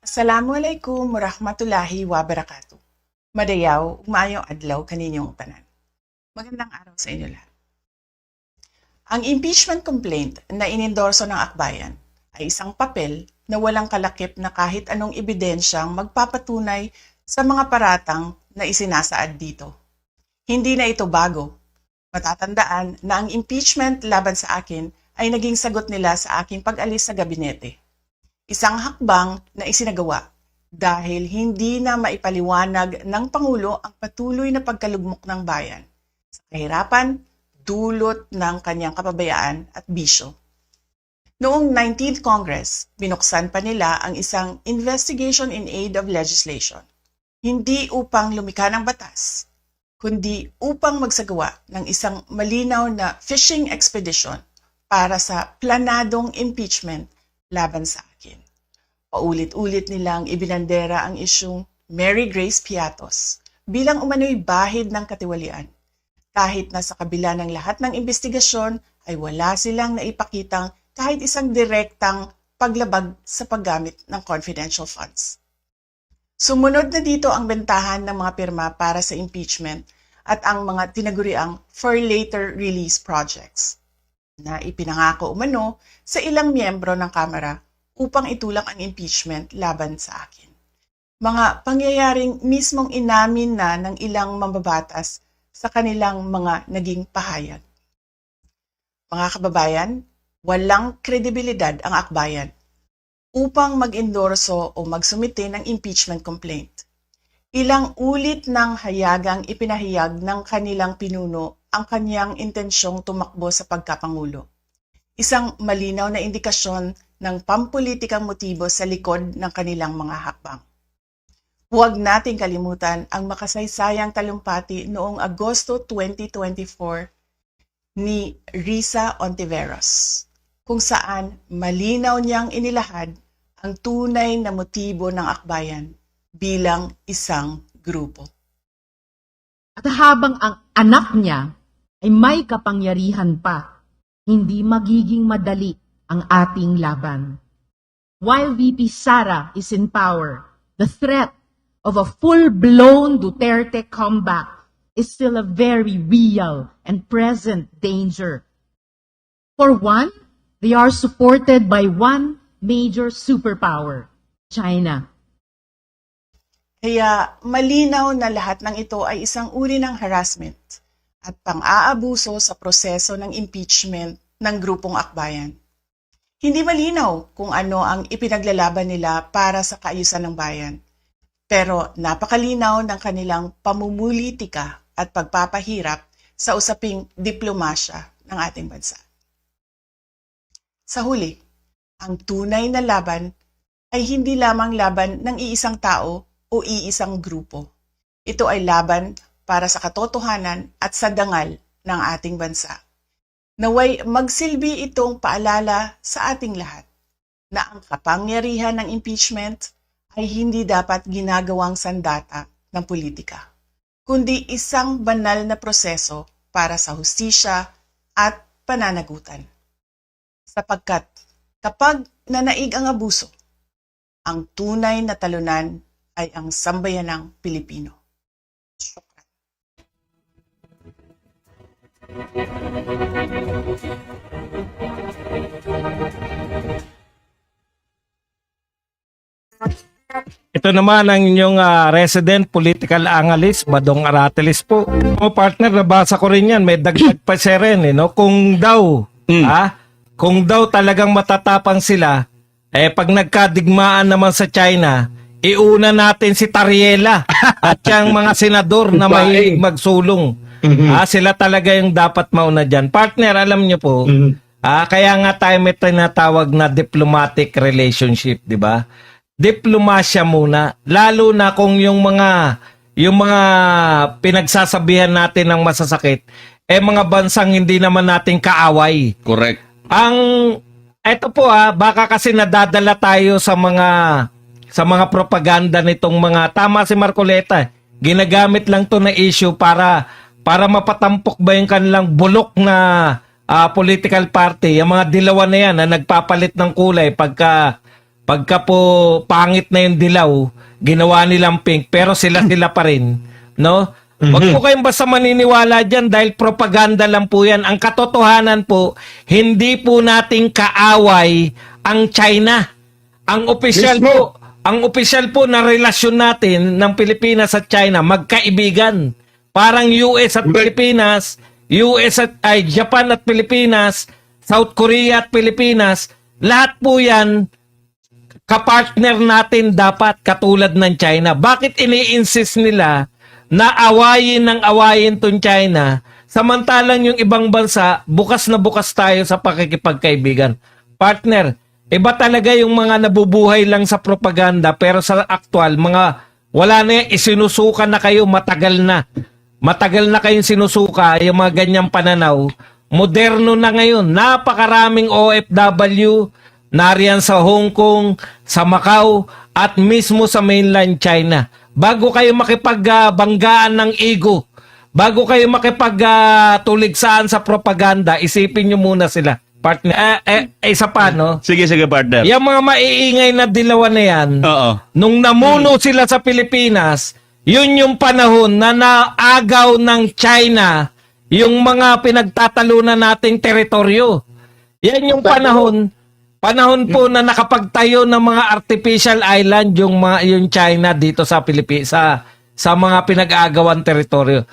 Assalamualaikum warahmatullahi wabarakatuh. Madayaw, umayong adlaw kaninyong tanan. Magandang araw sa inyo lahat. Ang impeachment complaint na inendorso ng akbayan ay isang papel na walang kalakip na kahit anong ebidensyang magpapatunay sa mga paratang na isinasaad dito. Hindi na ito bago. Matatandaan na ang impeachment laban sa akin ay naging sagot nila sa aking pag-alis sa gabinete. Isang hakbang na isinagawa dahil hindi na maipaliwanag ng Pangulo ang patuloy na pagkalugmok ng bayan sa kahirapan dulot ng kanyang kapabayaan at bisyo. Noong 19th Congress, binuksan pa nila ang isang Investigation in Aid of Legislation. Hindi upang lumikha ng batas, kundi upang magsagawa ng isang malinaw na fishing expedition para sa planadong impeachment laban sa akin. Paulit-ulit nilang ibinandera ang isyung Mary Grace Piatos bilang umano'y bahid ng katiwalian. Kahit na sa kabila ng lahat ng investigasyon ay wala silang naipakitang kahit isang direktang paglabag sa paggamit ng confidential funds. Sumunod na dito ang bentahan ng mga pirma para sa impeachment at ang mga tinaguriang for later release projects na ipinangako umano sa ilang miyembro ng Kamara upang itulak ang impeachment laban sa akin. Mga pangyayaring mismong inamin na ng ilang mambabatas sa kanilang mga naging pahayag. Mga kababayan, walang kredibilidad ang akbayan upang mag-endorso o magsumite ng impeachment complaint. Ilang ulit ng hayagang ipinahayag ng kanilang pinuno ang kanyang intensyong tumakbo sa pagkapangulo. Isang malinaw na indikasyon ng pampulitikang motibo sa likod ng kanilang mga hakbang. Huwag nating kalimutan ang makasaysayang talumpati noong Agosto 2024 ni Risa Ontiveros, kung saan malinaw niyang inilahad ang tunay na motibo ng akbayan bilang isang grupo. At habang ang anak niya ay may kapangyarihan pa, hindi magiging madali ang ating laban. While VP Sara is in power, the threat of a full-blown Duterte comeback is still a very real and present danger. For one, they are supported by one major superpower, China. Kaya malinaw na lahat ng ito ay isang uri ng harassment at pang-aabuso sa proseso ng impeachment ng grupong akbayan. Hindi malinaw kung ano ang ipinaglalaban nila para sa kaayusan ng bayan, pero napakalinaw ng kanilang pamumulitika at pagpapahirap sa usaping diplomasya ng ating bansa. Sa huli, ang tunay na laban ay hindi lamang laban ng iisang tao o iisang grupo. Ito ay laban para sa katotohanan at sa dangal ng ating bansa. Naway magsilbi itong paalala sa ating lahat na ang kapangyarihan ng impeachment ay hindi dapat ginagawang sandata ng politika, kundi isang banal na proseso para sa hustisya at pananagutan. Sapagkat kapag nanaig ang abuso, ang tunay na talunan ay ang sambayanang Pilipino. Ito naman ang inyong resident political analyst, Badong Aratelis po. O partner, nabasa ko rin yan. May dagdag pa siya rin. No? Kung daw talagang matatapang sila, pag nagkadigmaan naman sa China, iuna natin si Tariela at yung mga senador na may magsulong. Sila talaga yung dapat mauna dyan. Partner, alam niyo po, kaya nga tayo may tinatawag na diplomatic relationship, di ba? Diplomasya muna, lalo na kung yung mga pinagsasabihan natin ng masasakit, mga bansang hindi naman natin kaaway. Correct. Eto po baka kasi nadadala tayo sa mga propaganda nitong mga, tama si Marcoleta, ginagamit lang to na issue para mapatampok ba yung kanilang bulok na political party, yung mga dilawan na yan na nagpapalit ng kulay pagka po pangit na yung dilaw, ginawa nilang pink, pero sila pa rin, no? Huwag po kayong basta maniniwala dyan dahil propaganda lang po yan. Ang katotohanan po, hindi po nating kaaway ang China. Ang opisyal po na relasyon natin ng Pilipinas at China, magkaibigan. Parang US at Pilipinas, Japan at Pilipinas, South Korea at Pilipinas, lahat po yan kapartner natin dapat katulad ng China. Bakit ini-insist nila na awayin ng awayin tong China, samantalang yung ibang bansa, bukas na bukas tayo sa pakikipagkaibigan? Partner, iba talaga yung mga nabubuhay lang sa propaganda, pero sa aktual, wala na yan, isinusuka na kayo matagal na. Matagal na kayong sinusuka yung mga ganyang pananaw. Moderno na ngayon, napakaraming OFW, nariyan sa Hong Kong, sa Macau, at mismo sa mainland China. Bago kayo makipagbanggaan ng ego, bago kayo makipagtuligsaan sa propaganda, isipin nyo muna sila. Partner, isa pa, no? Sige, partner. Yung mga maiingay na dilawan na yan, Oo. nung namuno sila sa Pilipinas, yun yung panahon na naagaw ng China yung mga pinagtatalunan nating teritoryo. Yan yung panahon po na nakapagtayo ng mga artificial island yung China dito sa Pilipinas, sa mga pinag-aagawan teritoryo.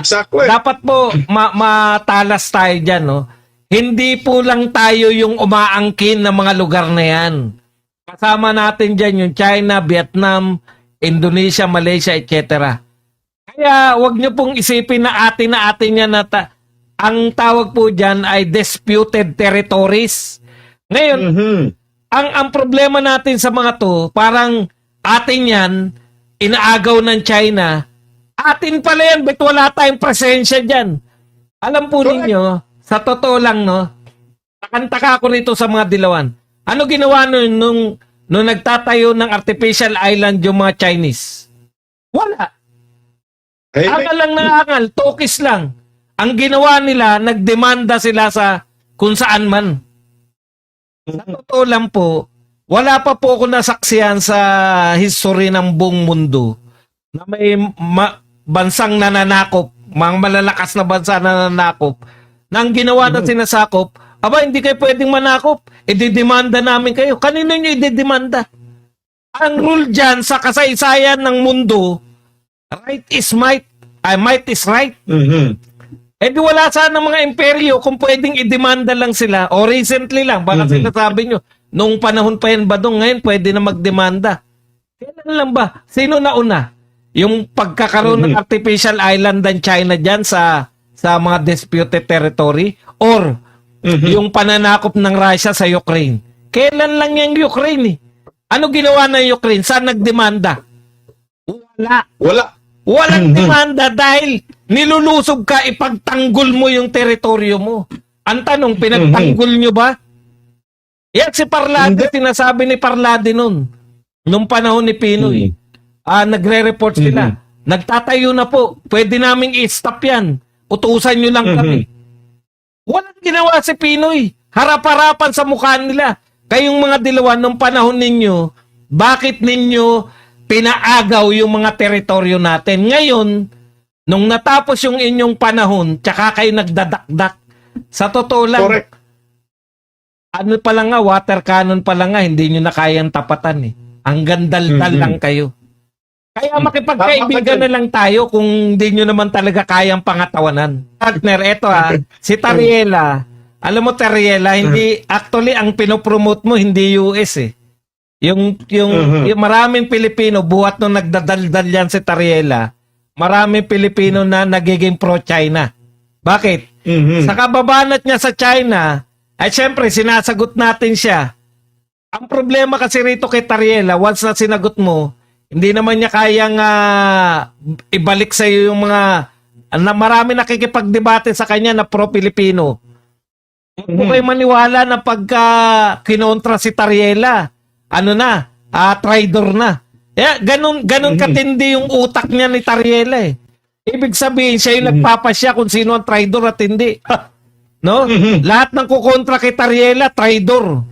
Exactly. Dapat po matalas tayo dyan, no? Hindi po lang tayo yung umaangkin ng mga lugar na yan. Kasama natin dyan yung China, Vietnam, Indonesia, Malaysia, etc. Kaya wag nyo pong isipin na atin yan ang tawag po dyan ay disputed territories. Ngayon, ang problema natin sa mga to, parang atin yan, inaagaw ng China, atin pala yan, ba't wala tayong presensya dyan? Alam po ninyo, sa totoo lang, no, takantaka ako rito sa mga dilawan. Ano ginawa nung nagtatayo ng artificial island yung mga Chinese? Wala. Angal lang ng angal, tokis lang. Ang ginawa nila, nagdemanda sila sa kung saan man. Sa totoo lang po, wala pa po ako nasaksihan sa history ng buong mundo na may bansang nananakop, mga malalakas na bansa na nananakop, na ang ginawa na sinasakop, aba, hindi kayo pwedeng manakop, ididemanda namin kayo. Kanino nyo ididemanda? Ang rule dyan sa kasaysayan ng mundo, right is might, might is right. Eh di wala sana mga imperyo kung pwedeng idemanda lang sila o recently lang, baka sinasabi nyo, nung panahon pa yan ba doon, ngayon pwede na magdemanda. Kailan lang ba? Sino nauna? Yung pagkakaroon ng artificial island ng China dyan sa mga disputed territory or yung pananakop ng Russia sa Ukraine? Kailan lang yung Ukraine eh? Ano ginawa ng Ukraine? Saan nagdemanda? Walang demanda dahil nilulusob ka, ipagtanggol mo yung teritoryo mo. Ang tanong, pinagtanggol nyo ba? Yan si Parlade, sinasabi ni Parlade nun. Nung panahon ni Pinoy. Nagre-report sila. Nagtatayo na po. Pwede naming i-stop yan. Utusan nyo lang kami. Walang ginawa si Pinoy. Harap-harapan sa mukha nila. Kayong mga dilawan, nung panahon ninyo, bakit ninyo pinaagaw yung mga teritoryo natin? Ngayon, nung natapos yung inyong panahon, tsaka kayo nagdadakdak. Sa totoo lang, Correct. ano pa lang nga, water cannon pa lang nga, hindi nyo na kayang tapatan eh. Ang gandal-dal lang kayo. Kaya makipagkaibigan na lang tayo kung hindi nyo naman talaga kayang pangatawanan. Partner, eto si Tariela. Alam mo Tariela, hindi, actually ang pinopromote mo hindi US eh. Yung maraming Pilipino, buhat nung nagdadaldal yan si Tariela, maraming Pilipino na nagiging pro-China. Bakit? Sa kababanat niya sa China, ay syempre sinasagot natin siya. Ang problema kasi rito kay Tariela, once na sinagot mo, hindi naman niya kayang ibalik sa iyo yung mga na marami nakikipagdebate sa kanya na pro-Pilipino. Kung kayo maniwala na pagka kinontra si Tariela, traitor na. Ganun katindi yung utak niya ni Tariela eh. Ibig sabihin, siya yung nagpapasya kung sino ang traitor at hindi. No? Lahat ng kukontra kay Tariela, traidor.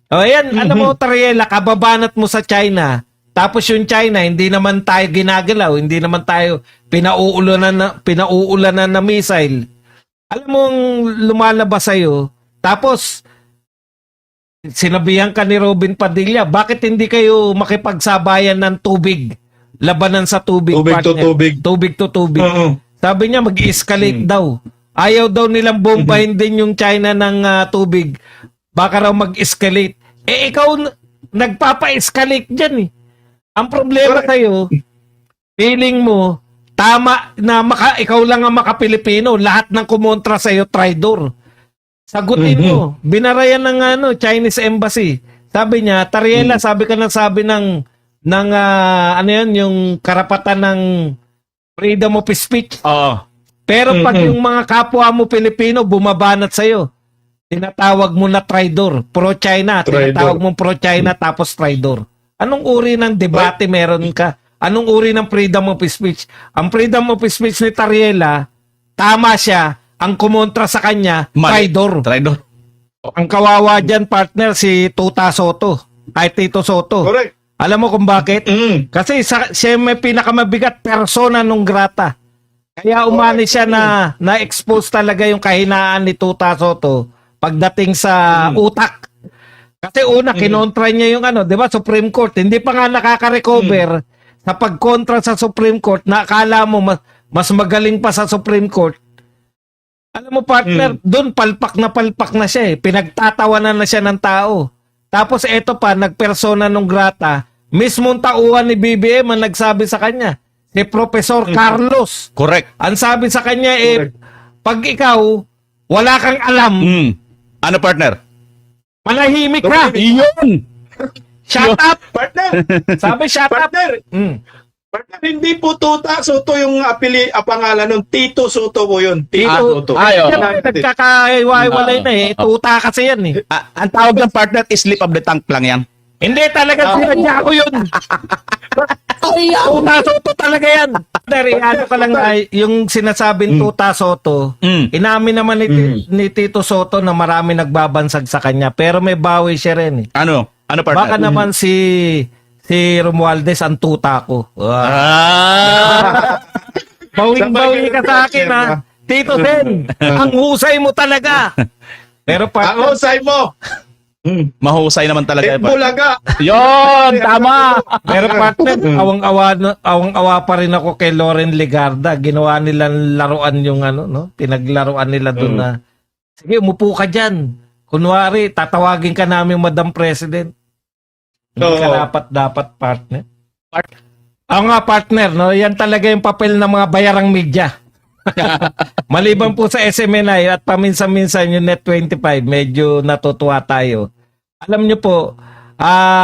O yan, alam mo Tariela, kababanat mo sa China. Tapos yung China, hindi naman tayo ginagalaw, hindi naman tayo pinauulanan na missile. Alam mo lumalabas sa'yo, tapos sinabihan ka ni Robin Padilla, bakit hindi kayo makipagsabayan ng tubig? Labanan sa tubig. Tubig to partner. tubig. Tubig to tubig. Oo. Sabi niya mag-escalate daw. Ayaw daw nilang bombahin din yung China ng tubig. Baka raw mag-escalate. Eh ikaw nagpapa-escalate dyan eh. Ang problema sa'yo, feeling mo, tama na ikaw lang ang maka-Pilipino. Lahat ng kumontra sa'yo, traidor. Sagutin mo. Binarayan ng Chinese Embassy. Sabi niya, Tariela, sabi ka ng ano yan, yung karapatan ng freedom of speech. Oo. Pero pag yung mga kapwa mo Pilipino bumabanat sa'yo, tinatawag mo na traidor. Pro-China. Tinatawag mo pro-China tapos traidor. Anong uri ng debate meron ka? Anong uri ng freedom of speech? Ang freedom of speech ni Tariela, tama siya. Ang kumontra sa kanya, traidor. Traidor. Ang kawawa dyan, partner, si Tuta Soto. Ay, Tito Soto. Correct. Alam mo kung bakit? Kasi siya may pinakamabigat persona nung grata. Kaya umani siya na-expose talaga yung kahinaan ni Tuta Soto pagdating sa utak. Kasi una, kinontra niya yung di ba, Supreme Court. Hindi pa nga nakaka-recover sa pagkontra sa Supreme Court na akala mo mas magaling pa sa Supreme Court. Alam mo, partner, doon palpak na siya eh. Pinagtatawanan na siya ng tao. Tapos eto pa, nagpersona nung grata, mismong tauhan ni BBM ang nagsabi sa kanya, si Professor Carlos. Correct. Ang sabi sa kanya pag ikaw, wala kang alam, Ano, partner? manahimik ka. Iyon! Shut up! Partner! Sabi, shut up. Partner! Partner, hindi po Tuta Soto yung pangalan nun. Tito Soto po yun. Tito Soto. Yan, nagkakaiwalay na eh. Tuta kasi yan eh. Ang tawag ng partner is slip of the tongue lang yan. Hindi talaga sinadya ko yun. Tuta Soto talaga yan. Dari, ano ka lang yung sinasabing Tuta Soto, inamin naman ni Tito Soto na marami nagbabansag sa kanya, pero may bawi siya rin eh. Ano? Ano, partner? Baka naman si Romualdez ang tuta ko. Bawing-bawi ka sa akin ha. Tito Sen, ang husay mo talaga. Pero Ang husay mo! Mahusay naman talaga. Bulaga. Yun! Tama! Pero partner, awang-awa pa rin ako kay Loren Legarda. Ginawa nila laruan yung pinaglaruan nila doon na, sige, umupo ka dyan. Kunwari, tatawagin ka namin Madam President. Hindi ka dapat partner. Nga partner, yan talaga yung papel ng mga bayarang media. Maliban po sa SMNI at paminsan-minsan yung Net25, medyo natutuwa tayo. Alam nyo po,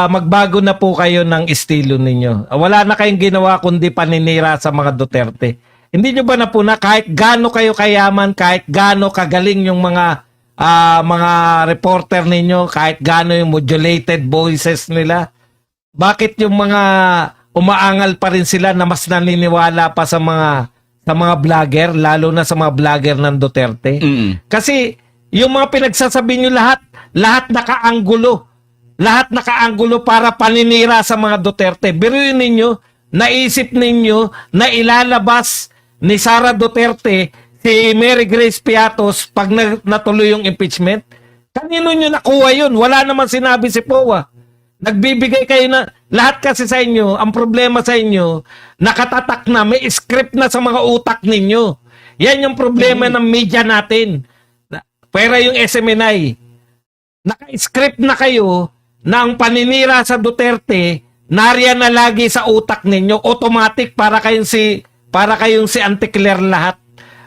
magbago na po kayo ng estilo ninyo. Wala na kayong ginawa kundi paninira sa mga Duterte. Hindi nyo ba na po na kahit gaano kayo kayaman, kahit gaano kagaling yung mga reporter ninyo, kahit gaano yung modulated voices nila, bakit yung mga umaangal pa rin sila na mas naniniwala pa sa mga vlogger, lalo na sa mga vlogger ng Duterte? Kasi yung mga pinagsasabi nyo lahat nakaanggulo. Lahat nakaanggulo para paninira sa mga Duterte. Biruin ninyo, naisip ninyo na ilalabas ni Sara Duterte si Mary Grace Piatos pag natuloy yung impeachment. Kanino nyo nakuha yun? Wala naman sinabi si POA. Nagbibigay kayo na, lahat kasi sa inyo, ang problema sa inyo, nakatatak na, may script na sa mga utak ninyo. Yan yung problema ng media natin. Pero yung SMNI, naka-script na kayo na ang paninira sa Duterte, nariyan na lagi sa utak ninyo, automatic para kayong si Anticler lahat.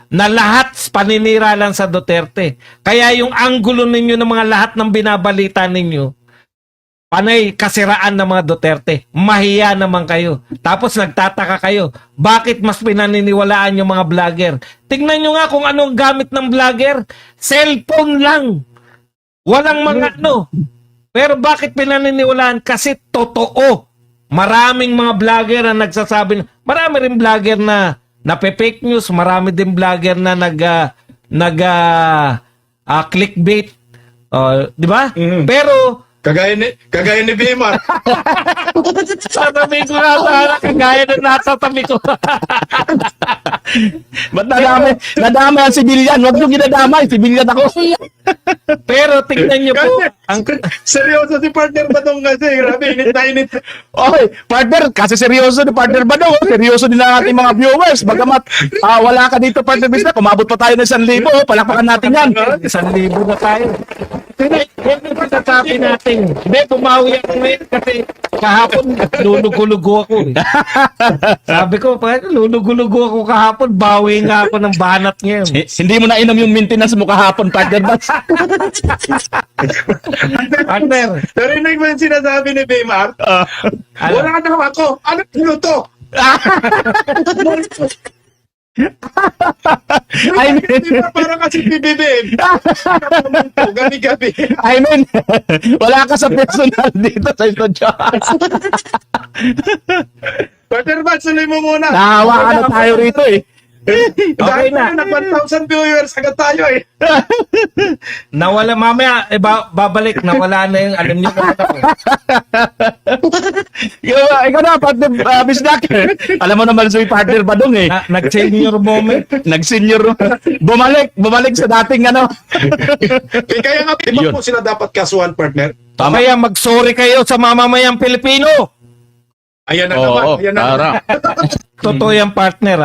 Na lahat paninira lang sa Duterte. Kaya yung anggulo ninyo ng mga lahat ng binabalita ninyo, panay kasiraan ng mga Duterte. Mahiya naman kayo. Tapos nagtataka kayo, bakit mas pinaniniwalaan yung mga vlogger? Tingnan nyo nga kung anong gamit ng vlogger. Cellphone lang. Walang mga Pero bakit pinaniniwalaan? Kasi totoo. Maraming mga vlogger na nagsasabi, marami rin vlogger na nape-fake news, marami din vlogger na clickbait. Di ba? Mhm. Pero Kagaya ni Bimar. sasabihin ko na sana kagaya ng nasa tabi ko. Ba't nadamay ang civilian? Huwag nyo ginadamay, civilian ako. Pero tingnan niyo po, ang Seryoso si partner Badong kasi. Grabe, init na init. Okay, partner, kasi seryoso ni partner ba daw? Seryoso din ang ating mga viewers. Bagamat wala ka dito, partner Bisna, kumabot pa tayo ng 1,000, palakpakan natin yan. 1,000 na tayo. Yan yung pagsasabi natin. Hindi, bumawi ako ngayon kasi kahapon lulugo-lugo ako. Sabi ko, lulugo-lugo ako kahapon, bawi nga ako ng banat ngayon. Hindi mo na inom yung maintenance mo kahapon, partner Bats. Partner, Narinig mo yung sinasabi ni Bimar? Wala daw ako. Ano to? I mean, Bimar parang kasi PBBM. Gabi-gabi. I mean, wala ka sa personal dito sa studio. Partner Bats, tuloy mo muna. Nahawa ka na tayo rito eh. Dahil na. na 1,000 viewers agad tayo eh. nawala mamaya, babalik, nawala na yung, alam niyo naman ako. Ikaw na, partner Bisnak. Alam mo naman si partner Badong eh. Nag-senior moment. Nag-senior. Bumalik sa dating ano. Kaya nga, di ba Yun. po sila dapat kasuhan, partner? Kaya mag-sorry kayo sa mamamayang Pilipino. Ayan na naman. Ayan na naman. Totoo yung partner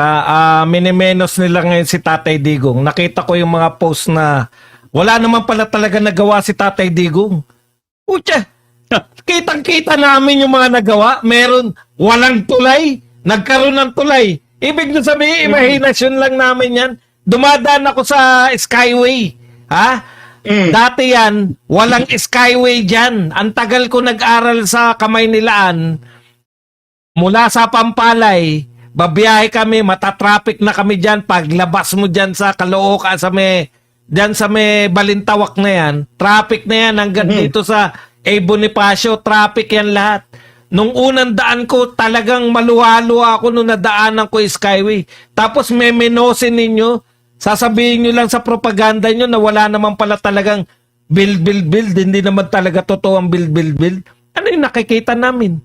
minimenos nila ngayon si Tatay Digong. Nakita ko yung mga post na wala naman pala talaga nagawa si Tatay Digong. Pucha, kitang-kita namin yung mga nagawa. Walang tulay. Nagkaroon ng tulay. Ibig na sabihin, imahinasyon lang namin yan. Dumadaan ako sa Skyway. Ha? Dati yan, walang Skyway dyan. Ang tagal ko nag-aral sa Kamaynilaan. Mula sa Pampalay, babiyahe kami, matatraffic na kami dyan. Paglabas mo dyan sa Caloocan, dyan sa may Balintawak na yan, traffic na yan hanggang dito sa Bonifacio, traffic yan lahat. Nung unang daan ko, talagang maluwa-luwa ako nung nadaanan ko yung Skyway. Tapos memenosin ninyo, sasabihin nyo lang sa propaganda nyo na wala naman pala talagang build. Hindi naman talaga totoo ang build. Ano yung nakikita namin?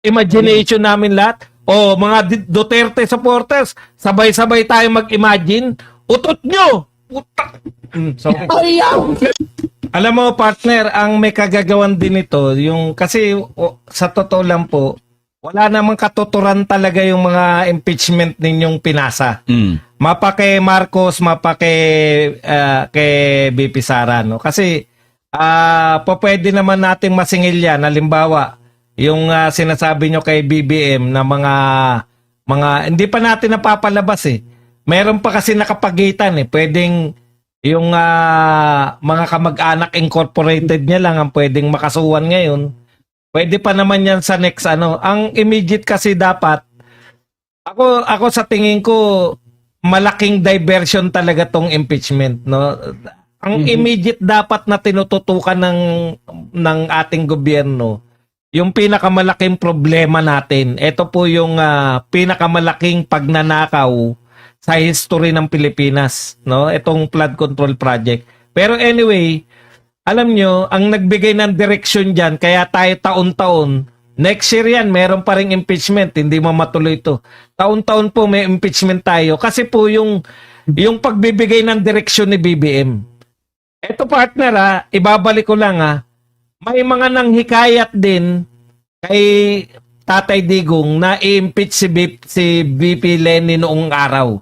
Imagination namin lahat. O mga Duterte supporters, sabay-sabay tayo mag-imagine. Utot nyo! Putak! Sorry. Alam mo, partner, ang may kagagawan din ito, yung kasi sa totoo lang po, wala namang katuturan talaga yung mga impeachment ninyong pinasa. Mapa kay Marcos, mapa kay BP Sara, no? Kasi pwede naman nating masingil yan. Halimbawa, yung sinasabi nyo kay BBM na mga hindi pa natin napapalabas eh. Meron pa kasi nakapagitan eh. Pwedeng yung mga kamag-anak incorporated niya lang ang pwedeng makasuhan ngayon. Pwede pa naman yan sa next ano. Ang immediate kasi dapat, ako sa tingin ko, malaking diversion talaga tong impeachment, no? Ang immediate dapat na tinututukan ng ating gobyerno, yung pinakamalaking problema natin. Ito po yung pinakamalaking pagnanakaw sa history ng Pilipinas, no? Itong flood control project. Pero anyway, alam nyo, ang nagbigay ng direksyon dyan, kaya tayo taon-taon, next year yan, meron pa ring impeachment, hindi mo matuloy ito. Taon-taon po may impeachment tayo. Kasi po yung pagbibigay ng direksyon ni BBM. Ito partner ibabalik ko lang may mga nanghikayat din kay Tatay Digong na i-impeach si VP Leni noong araw.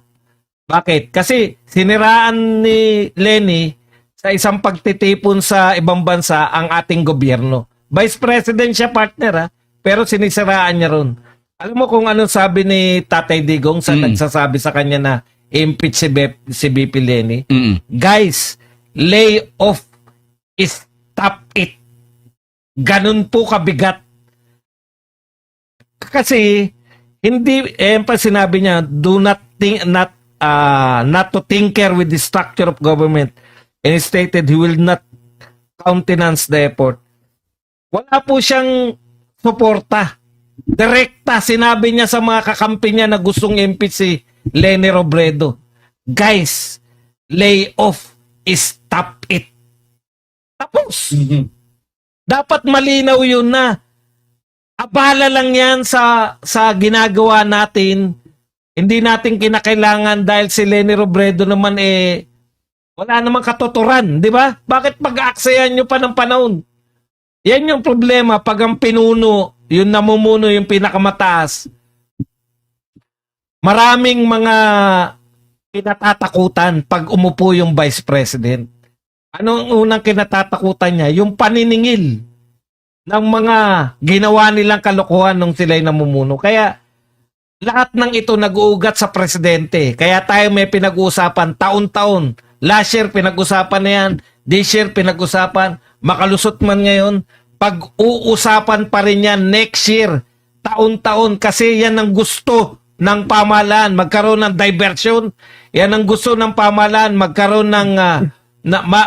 Bakit? Kasi siniraan ni Leni sa isang pagtitipon sa ibang bansa ang ating gobyerno. Vice President siya, partner pero sinisiraan niya ron. Alam mo kung ano sabi ni Tatay Digong sa nagsasabi sa kanya na impeach si VP Leni? Guys, lay off, stop it. Ganun po kabigat. Kasi hindi pa sinabi niya, do not think not to tinker with the structure of government, and stated he will not countenance the effort. Wala po siyang suporta. Direkta sinabi niya sa mga kakampi niya na gustong impeach si Leni Robredo. Guys, lay off, stop it. Tapos. Mhm. Dapat malinaw yun na abala lang yan sa ginagawa natin. Hindi natin kinakailangan dahil si Leni Robredo naman wala namang katuturan, di ba? Bakit pag-aaksayan nyo pa ng panahon? Yan yung problema pag ang pinuno, yung namumuno, yung pinakamataas. Maraming mga kinatatakutan pag umupo yung Vice President. Ano ang unang kinatatakutan niya? Yung paniningil ng mga ginawa nilang kalokohan nung sila'y namumuno. Kaya lahat ng ito nag-uugat sa presidente. Kaya tayo may pinag-uusapan taon-taon. Last year pinag-usapan na yan. This year pinag-usapan. Makalusot man ngayon. Pag-uusapan pa rin yan next year. Taon-taon. Kasi yan ang gusto ng pamahalaan. Magkaroon ng diversion. Yan ang gusto ng pamahalaan. Magkaroon ng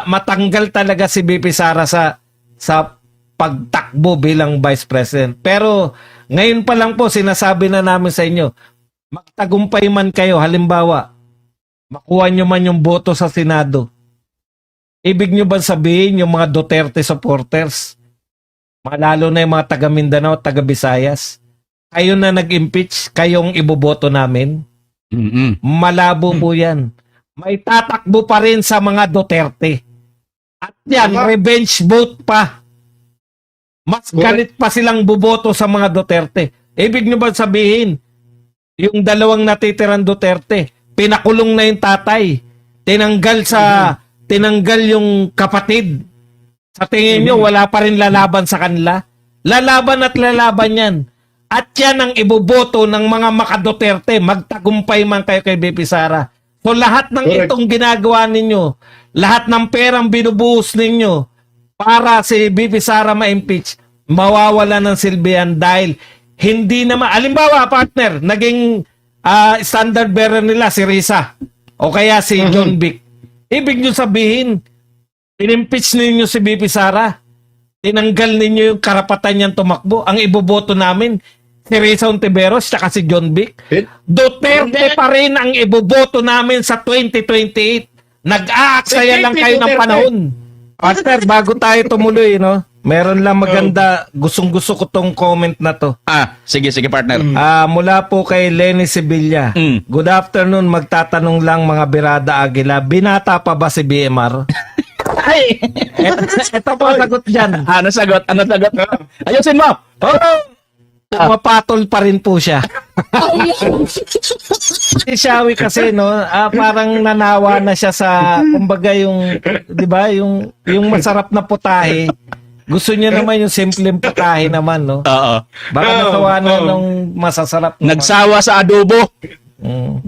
matanggal talaga si BP Sara sa pagtakbo bilang Vice President. Pero ngayon pa lang po sinasabi na namin sa inyo, magtagumpay man kayo, halimbawa, makuha nyo man yung boto sa Senado. Ibig nyo ba sabihin yung mga Duterte supporters, malalo na yung mga taga Mindanao, taga Visayas, kayo na nag-impeach, kayong iboboto namin? Malabo po yan. May tatakbo pa rin sa mga Duterte. At yan, revenge vote pa. Mas galit pa silang buboto sa mga Duterte. Ibig nyo ba sabihin, yung dalawang natitirang Duterte, pinakulong na yung tatay, tinanggal yung kapatid. Sa tingin nyo, wala pa rin lalaban sa kanila? Lalaban at lalaban yan. At yan ang iboboto ng mga maka-Duterte. Magtagumpay man kayo kay BP Sara. So lahat ng itong ginagawa ninyo, lahat ng perang binubuhos ninyo para si BP Sara ma-impeach, mawawala ng silbihan dahil hindi naman, alimbawa partner, naging standard bearer nila si Risa o kaya si John Vic. Ibig nyo sabihin, in-impeach ninyo si BP Sara, tinanggal ninyo yung karapatan niyang tumakbo. Ang iboboto namin, si Risa Ontiveros tsaka si John Vic. Duterte pa rin ang iboboto namin sa 2028. Nag-aaksaya lang kayo ng panahon. Partner, bago tayo tumuloy, no? Meron lang maganda. Gustong-gusto ko tong comment na to. Sige, partner. Mula po kay Lenny Sevilla. Good afternoon, magtatanong lang mga Birada Aguila. Binata pa ba si BMR? Ay! Ito po sagot dyan. Ano sagot? Ayusin mo! Mapatol pa rin po siya. Si Shawi kasi parang nanawa na siya sa kumbaga yung 'di ba yung masarap na putahe. Gusto niya naman yung simpleng putahe naman, no? Oo. Baka natawa na nung masasarap. Nagsawa sa adobo.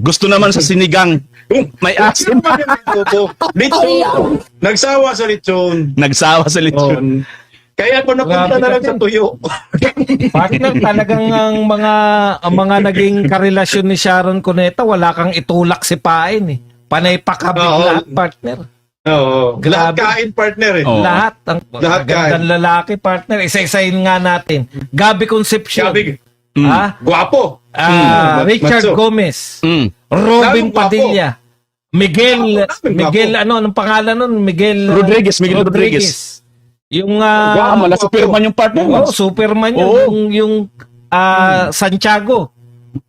Gusto naman sa sinigang. May asim. Lechon. Nagsawa sa lechon. Nagsawa sa lechon. Kaya ko napunta na lang sa tuyo. Partner, talagang ang mga naging karelasyon ni Sharon Cuneta, wala kang itulak si Pain eh. Panay pakabig lahat, partner. Oo. Lahat kain, partner eh. Lahat. Lahat Magandang lalaki, partner. Isa-isahin nga natin. Gabi Concepcion. Gabi. Guwapo. Richard Matso. Gomez. Lalong Robin guwapo. Padilla. Miguel, anong pangalan nun? Miguel Rodriguez. Yung Mala Superman yung partner. Superman yun. Yung Santiago.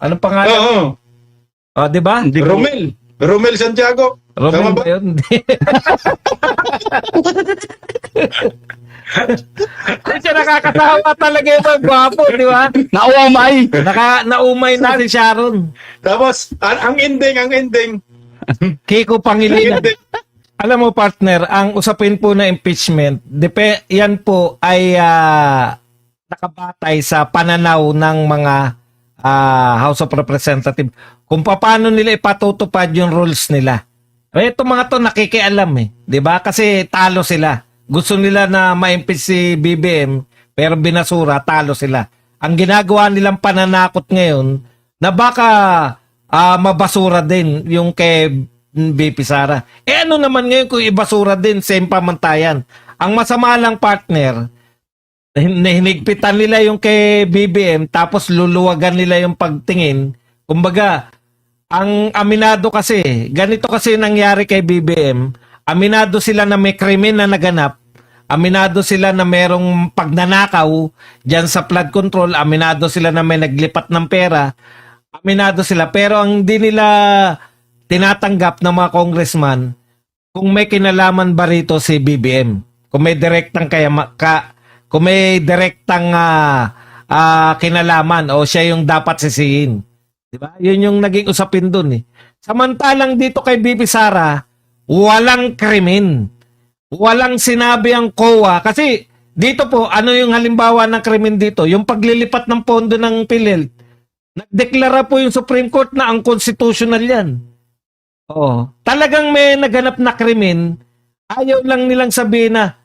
Anong pangalan? Oo. Di ba? Romel Santiago. Romel Tama ba yun? Hindi siya nakakatawa talaga yung gwapo, di ba? Naumay. Naumay na si Sharon. Tapos, ang ending. Kiko Pangilinan. Alam mo partner, ang usapin po na impeachment, yan po ay nakabatay sa pananaw ng mga House of Representatives kung paano nila ipatutupad yung rules nila. Ito mga to nakikialam eh, 'di ba? Kasi talo sila. Gusto nila na ma-impeach si BBM pero binasura, talo sila. Ang ginagawa nilang pananakot ngayon na baka mabasura din yung kay BP Sara. Ano naman ngayon kung ibasura din, same pamantayan. Ang masama lang partner, hinigpitan nila yung kay BBM tapos luluwagan nila yung pagtingin. Kumbaga, ang aminado kasi, ganito kasi nangyari kay BBM, Aminado sila na may krimen na naganap. Aminado sila na merong pagnanakaw dyan sa flood control. Aminado sila na may naglipat ng pera. Aminado sila. Pero ang di nila tinatanggap ng mga congressman, kung may kinalaman ba rito si BBM. Kung may direktang kung may direktang kinalaman o siya yung dapat sisihin. Diba? Yun yung naging usapin dun eh. Samantalang dito kay BP Sara, walang krimen. Walang sinabi ang COA. Kasi dito po, ano yung halimbawa ng krimen dito? Yung paglilipat ng pondo ng PhilHealth. Nagdeklara po yung Supreme Court na ang constitutional yan. Oo. Talagang may naganap na krimen. Ayaw lang nilang sabihin na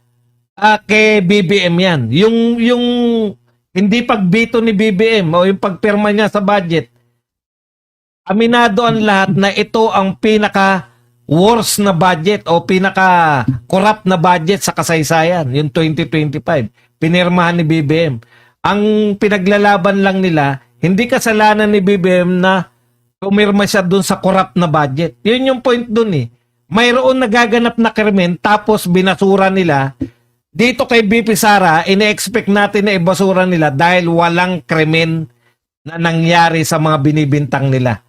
kay BBM yan. Yung hindi pagbito ni BBM o yung pagpirma niya sa budget, aminado ang lahat na ito ang pinaka worst na budget o pinaka-corrupt na budget sa kasaysayan, yung 2025. Pinirmahan ni BBM. Ang pinaglalaban lang nila, hindi kasalanan ni BBM na pumirma siya dun sa corrupt na budget. Yun yung point dun eh. Mayroon nagaganap na krimen tapos binasura nila. Dito kay BP Sara, ine-expect natin na ibasura nila dahil walang krimen na nangyari sa mga binibintang nila.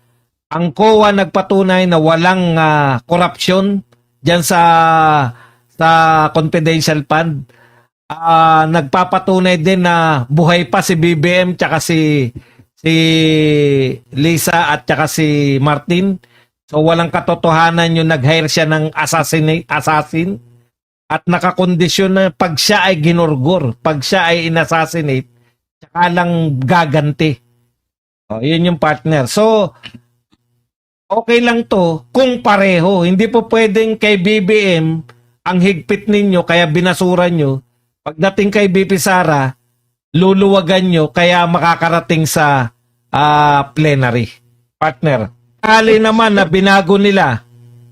Ang COA nagpatunay na walang corruption diyan sa confidential fund. Nagpapatunay din na buhay pa si BBM tsaka si Lisa at tsaka si Martin. So walang katotohanan yung nag-hire siya ng assassin at nakakondisyon na pag siya ay ginurgur, pag siya ay inassassinate, tsaka lang gaganti. O, yun yung partner. So, okay lang to kung pareho. Hindi po pwedeng kay BBM ang higpit ninyo kaya binasura nyo. Pagdating kay BP Sara, luluwagan nyo kaya makakarating sa plenary. Partner. Kali naman na binago nila.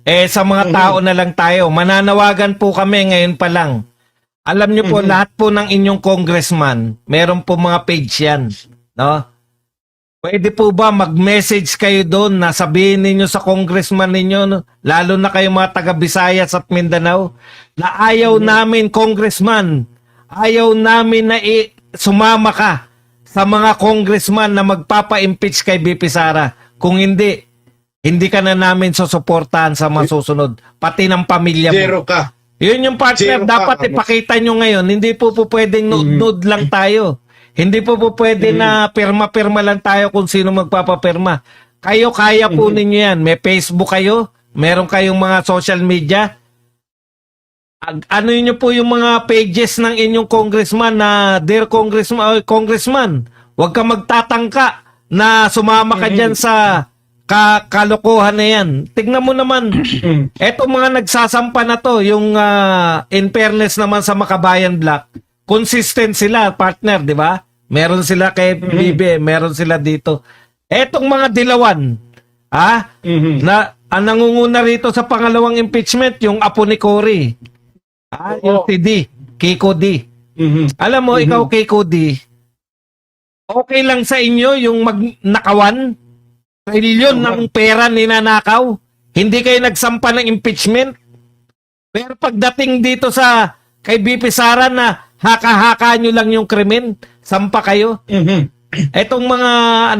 Sa mga tao na lang tayo. Mananawagan po kami ngayon pa lang. Alam nyo po, lahat po ng inyong congressman, meron po mga page yan. No? Pwede po ba mag-message kayo doon na sabihin ninyo sa congressman ninyo, no? Lalo na kayo mga taga-Visayas at Mindanao, na ayaw namin, congressman, ayaw namin na sumama ka sa mga congressman na magpapa-impeach kay BP Sara. Kung hindi ka na namin susuportahan sa mga susunod. Pati ng pamilya mo. Zero ka. Yun yung partner, Zero ka, dapat Amos. ipakita nyo ngayon. Hindi po pwedeng nude lang tayo. Hindi po pwede na pirma-pirma lang tayo kung sino magpapapirma. Kayo, kaya po ninyo yan. May Facebook kayo, meron kayong mga social media. Ano nyo po yung mga pages ng inyong congressman na, Dear Congressman, huwag ka magtatangka na sumama ka dyan sa kalokohan na yan. Tignan mo naman, etong mga nagsasampa na to, yung in fairness naman sa Makabayan Black, consistent sila, partner, di ba? Meron sila kay BB, meron sila dito. Etong mga dilawan, na ang nangunguna rito sa pangalawang impeachment, yung apo ni Cory. Yung si D, Kiko D. Alam mo, ikaw Kiko D, okay lang sa inyo yung nakawan? Trilyon ng pera ninanakaw. Hindi kayo nagsampa ng impeachment. Pero pagdating dito sa kay BP Sara na haka-haka nyo lang yung krimen, sampa kayo. Etong mga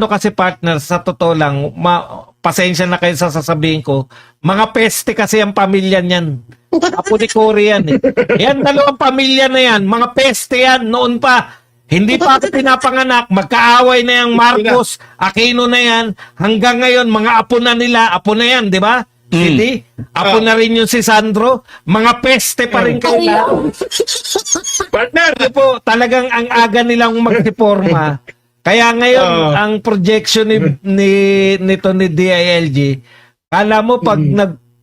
kasi partners, sa totoo lang, pasensya na kayo sa sasabihin ko, mga peste kasi ang pamilya niyan. Apo ni Cory yan eh. Yan, dalawang pamilya na yan, mga peste yan, noon pa. Hindi pa ako pinapanganak, magkaaway na yung Marcos, Aquino na yan, hanggang ngayon, mga apo na nila, apo na yan, di ba? Hindi? Apo na rin yung si Sandro, mga peste pa rin kayo. Partner! Ano po, talagang ang aga nilang magsiporma. Kaya ngayon, ang projection nito ni DILG, kala mo pag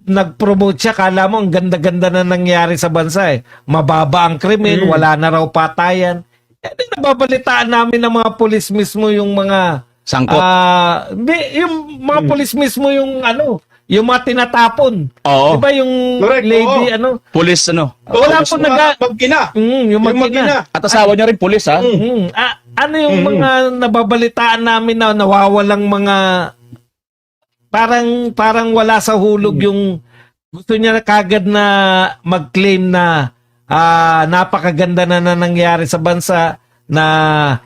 nag-promote siya, kala mo ang ganda-ganda na nangyari sa bansa eh. Mababa ang krimen, wala na raw patayan. Yan, nababalitaan namin ng mga pulis mismo yung mga Sangkot. yung mga pulis mismo yung yung mga tinatapon. Oo. Diba yung Correct, lady, Pulis, wala po Mag-ina. yung mag-ina. At asawa niya rin pulis, ha? Ano yung mga nababalitaan namin na nawawalang mga parang wala sa hulog yung gusto niya na kagad na mag-claim na napakaganda na nangyari sa bansa, na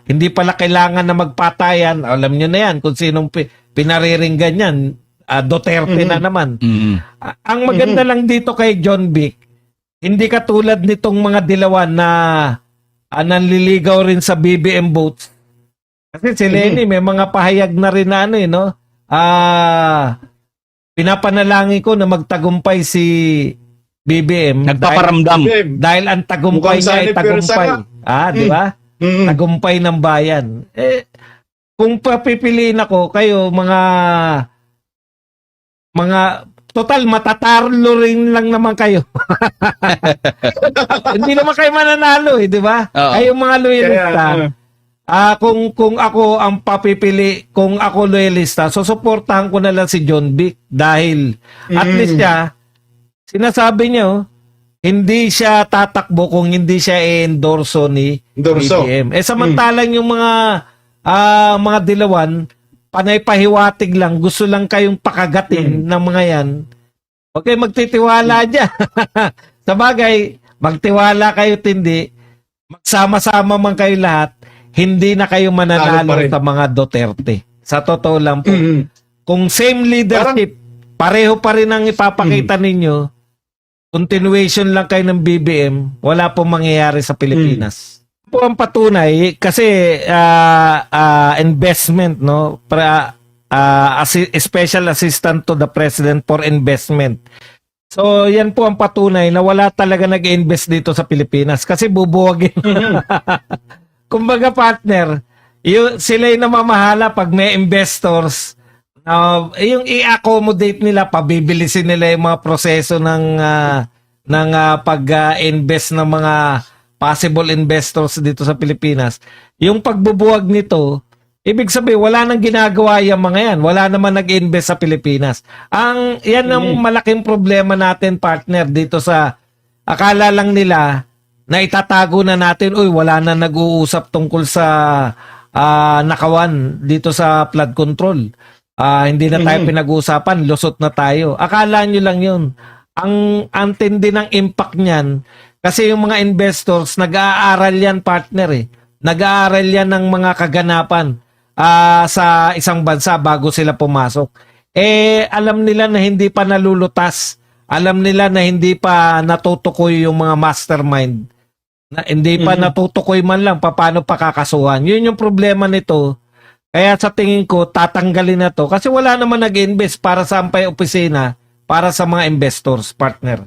hindi pala kailangan na magpatayan. Alam niyo na yan kung sinong pinariringgan yan. Duterte na naman. Ang maganda lang dito kay John Vic, hindi katulad nitong mga dilawan na nanliligaw rin sa BBM votes. Kasi si Lenny may mga pahayag na rin na no? Pinapanalangin ko na magtagumpay si BBM. Nagpaparamdam. Dahil ang tagumpay Mukhang niya ay sanib tagumpay. Pirsa Di ba? Tagumpay ng bayan. Kung papipiliin ako, kayo mga total matatarlo rin lang naman kayo. Hindi naman kayo mananalo di ba? Oo. Kayo mga loyalista. Kung ako ang papipili, kung ako loyalista, susuportahan ko na lang si John Vic dahil at least siya, sinasabi niya, hindi siya tatakbo kung hindi siya i-endorso ni BBM. Samantalang yung mga dilawan, panay pahiwatig lang, gusto lang kayong pakagatin ng mga yan. Okay, magtitiwala dyan. Sa bagay, magtiwala kayo tindi, magsama-sama man kayo lahat, hindi na kayo mananalo sa mga Duterte. Sa totoo lang po. Kung same leadership, pareho pa rin ang ipapakita ninyo, continuation lang kayo ng BBM, wala pong mangyayari sa Pilipinas. Po ang patunay kasi investment special assistant to the president for investment. So yan po ang patunay na wala talaga nag-invest dito sa Pilipinas kasi bubuwagin. Kumbaga partner, sila yung namamahala pag may investors, yung i-accommodate nila, pabibilisin nila yung mga proseso ng pag-invest ng mga possible investors dito sa Pilipinas. Yung pagbubuwag nito, ibig sabihin, wala nang ginagawa yung mga yan. Wala naman nag-invest sa Pilipinas. Yan ang malaking problema natin, partner, dito sa akala lang nila na itatago na natin, wala na nag-uusap tungkol sa nakawan dito sa flood control. Hindi na tayo pinag-uusapan, lusot na tayo. Akala nyo lang yun. Ang tindi ng impact niyan, kasi yung mga investors, nag-aaral yan, partner Nag-aaral yan ng mga kaganapan sa isang bansa bago sila pumasok. Alam nila na hindi pa nalulutas. Alam nila na hindi pa natutukoy yung mga mastermind. Na hindi pa natutukoy man lang paano pakakasuhan. Yun yung problema nito. Kaya sa tingin ko, tatanggalin na to. Kasi wala naman nag-invest para sa ampay opisina para sa mga investors, partner.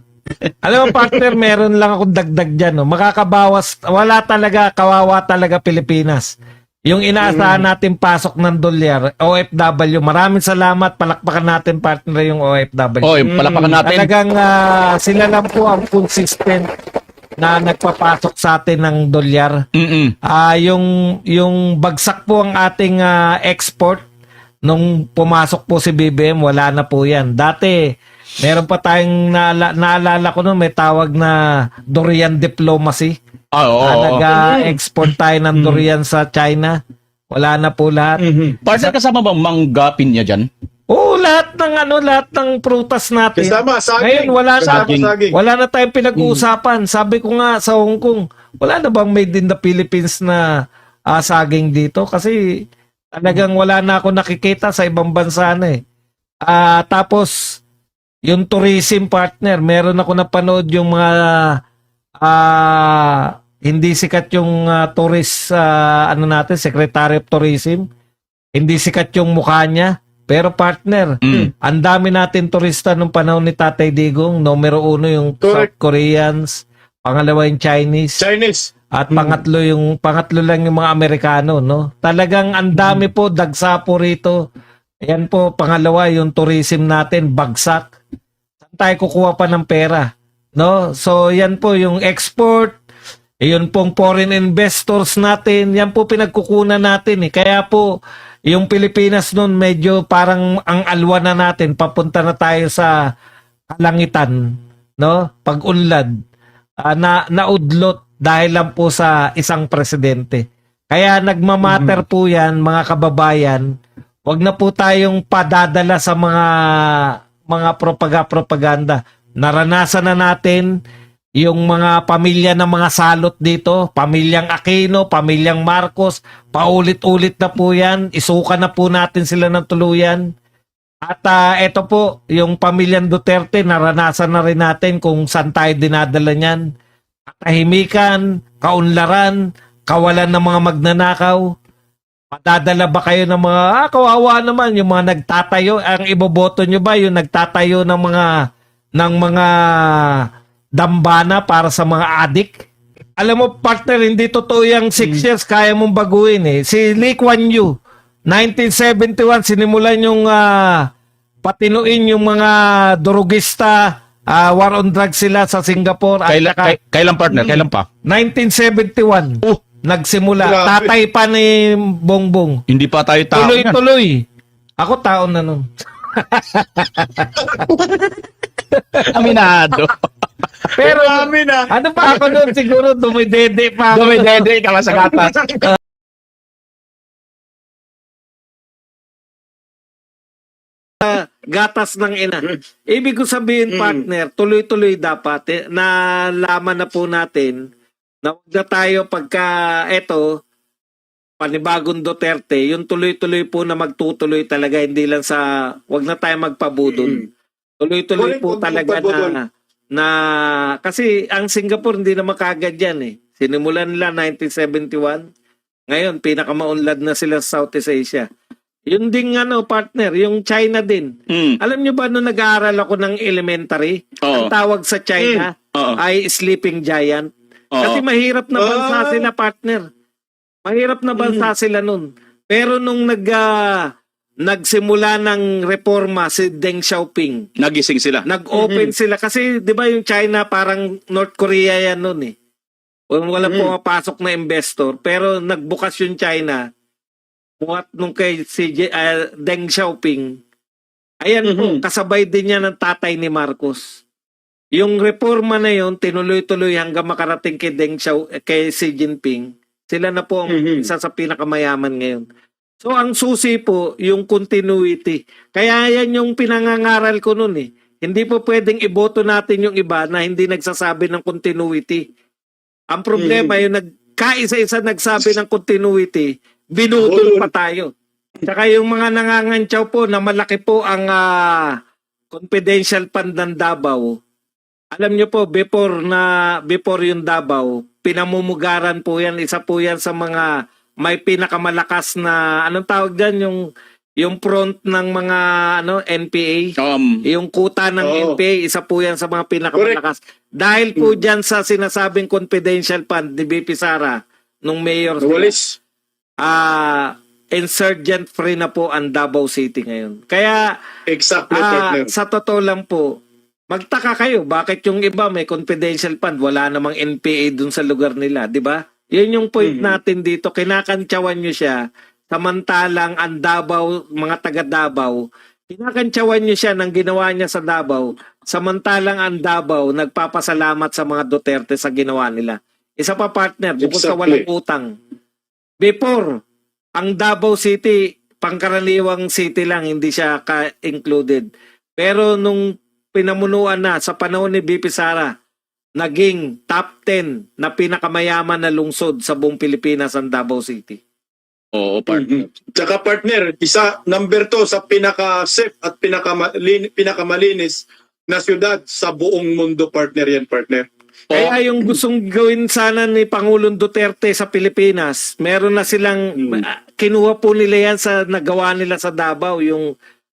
Alam mo, partner, meron lang akong dagdag dyan. Makakabawas, wala talaga, kawawa talaga Pilipinas. Yung inaasahan natin pasok ng dolyar, OFW, maraming salamat, palakpakan natin, partner, yung OFW. Palakpakan natin. Talagang sila lang po ang consistent na nagpapasok sa atin ng dolyar. Yung bagsak po ang ating export nung pumasok po si BBM, wala na po yan. Dati, meron pa tayong naalala ko noon, may tawag na durian diplomacy. Nag-export tayo ng durian sa China. Wala na po lahat. Partner, kasama bang mangga pinya dyan? Lahat ng prutas natin. Kasama, saging. Ngayon, wala na tayong pinag-uusapan. Sabi ko nga sa Hong Kong, wala na bang made in the Philippines na saging dito? Kasi talagang wala na ako nakikita sa ibang bansa na tapos, yung tourism, partner, meron ako napanood yung mga hindi sikat yung tourist natin, Secretary of Tourism. Hindi sikat yung mukha niya. Pero partner, ang dami natin turista nung panahon ni Tatay Digong. Numero 1 yung South Koreans, pangalawa yung Chinese. At pangatlo lang yung mga Amerikano, no? Talagang ang dami po, dagsa po rito. Ayan po, pangalawa yung tourism natin, bagsak. Saan tayo kukuha pa ng pera? No? So, yan po yung export, yun pong foreign investors natin, yan po pinagkukunan natin. Kaya po, yung Pilipinas noon medyo parang ang alwa na natin, papunta na tayo sa kalangitan, no? Pag-unlad, naudlot dahil lang po sa isang presidente. Kaya nagmamatter po yan, mga kababayan. Wag na po tayong padadala sa mga propaganda. naranasan na natin yung mga pamilya ng mga salot dito, pamilyang Aquino, pamilyang Marcos, paulit-ulit na po yan, isuka na po natin sila ng tuluyan. At eto po, yung pamilyang Duterte, naranasan na rin natin kung saan tayo dinadala niyan. Katahimikan, kaunlaran, kawalan ng mga magnanakaw. Madadala ba kayo ng mga, kawawa naman, yung mga nagtatayo, ang iboboto nyo ba yung nagtatayo ng mga dambana para sa mga adik? Alam mo, partner, hindi totoo yung 6 years, kaya mong baguhin eh. Si Lee Kuan Yew, 1971, sinimulan yung patinuin yung mga drugista, war on drugs sila sa Singapore. At Kailan partner? Kailan pa? 1971, nagsimula. Grabe. Tatay pa ni Bongbong. Hindi pa tayo tao. Tuloy-tuloy. Ako taon na nun. Aminado. Pero, Marami na. ano pa ako nun? Siguro dumidede pa ako. Dumidede ka sa gatas. Gatas ng ina. Ibig ko sabihin, partner, tuloy-tuloy dapat. Nalaman na po natin na huwag na tayo pagka eto, panibagong Duterte, yung tuloy-tuloy po na magtutuloy talaga, hindi lang sa, huwag na tayo magpabudol. Tuloy-tuloy po Huwag talaga magpabudol. na kasi ang Singapore hindi naman kaagad yan eh. Sinimulan nila 1971. Ngayon, pinakamaunlad na sila sa Southeast Asia. Yun ding partner, yung China din. Alam nyo ba nung nag-aaral ako ng elementary, ang tawag sa China ay sleeping giant. Kasi mahirap na bansa sila, partner. Mahirap na bansa sila nun. Pero nung nagsimula ng reforma si Deng Xiaoping, Nagising sila. nag-open sila. Kasi di ba yung China parang North Korea yan nun eh. Wala pumapasok na investor. Pero nagbukas yung China. Buhat nung kay si Deng Xiaoping, ayan po, kasabay din niya ng tatay ni Marcos. Yung reforma na yon tinuloy-tuloy hanggang makarating kay Xi Jinping. Sila na po ang isa sa pinakamayaman ngayon. So ang susi po, yung continuity. Kaya yan yung pinangangaral ko nun eh. Hindi po pwedeng iboto natin yung iba na hindi nagsasabi ng continuity. Ang problema, yung kaisa-isa nagsabi ng continuity, binudol pa tayo. Saka yung mga nangangantyaw po na malaki po ang confidential fund ng Davao. Alam nyo po, before yung Davao, pinamumugaran po yan. Isa po yan sa mga may pinakamalakas na, anong tawag dyan, yung front ng mga NPA. Yung kuta ng NPA, isa po yan sa mga pinakamalakas. Dahil po dyan sa sinasabing confidential fund ni BP Sara, nung mayor Walis. insurgent free na po ang Davao City ngayon. Kaya Exactly, partner. sa totoo lang po, magtaka kayo bakit yung iba may confidential fund, wala namang NPA dun sa lugar nila, di ba? Yun yung point natin dito, kinakantsawan nyo siya, samantalang ang Davao, mga taga Davao, kinakantsawan nyo siya ng ginawa niya sa Davao, samantalang ang Davao nagpapasalamat sa mga Duterte sa ginawa nila. Isa pa, partner, bukod sa walang utang. Before, ang Davao City, pangkaraniwang city lang, hindi siya included. Pero nung pinamunuan na sa panahon ni BP Sara, naging top 10 na pinakamayaman na lungsod sa buong Pilipinas ang Davao City. Oo, partner. Tsaka partner, number 2 sa pinaka-safe at pinakamalinis na syudad sa buong mundo, partner yan, partner. Kaya yung gustong gawin sana ni Pangulong Duterte sa Pilipinas, meron na silang, kinuha po nila yan sa nagawa nila sa Davao, yung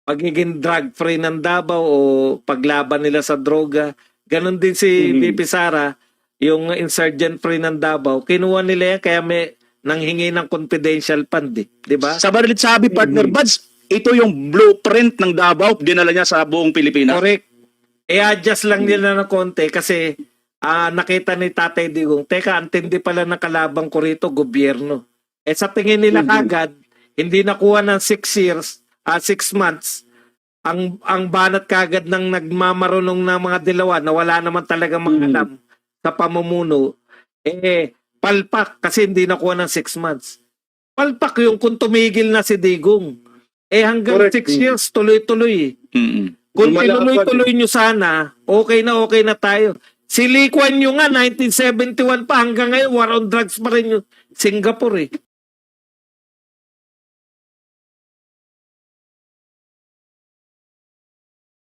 pagiging drug-free ng Davao o paglaban nila sa droga. Ganon din si BP Sara, yung insurgent-free ng Davao, kinuha nila yan kaya may nanghingi ng confidential fund, di ba? Sa barilit sabi, partner Buds, ito yung blueprint ng Davao, dinala niya sa buong Pilipinas. Correct. I-adjust lang nila ng konti kasi nakita ni Tatay Digong, teka, antindi pala ng kalabang ko rito, gobyerno. Sa tingin nila kagad, hindi nakuha ng 6 years, 6 months, ang banat kagad ng nagmamarunong na mga dilawan na wala naman talaga mga alam sa pamumuno, palpak kasi hindi nakuha ng 6 months. Palpak yung kung tumigil na si Digong. Hanggang Correct. 6 years, tuloy-tuloy. Kung Lumalaban tinuloy-tuloy nyo sana, okay na tayo. Si Lee Kuan Yew nga, 1971 pa, hanggang ngayon, war on drugs pa rin yung Singapore eh.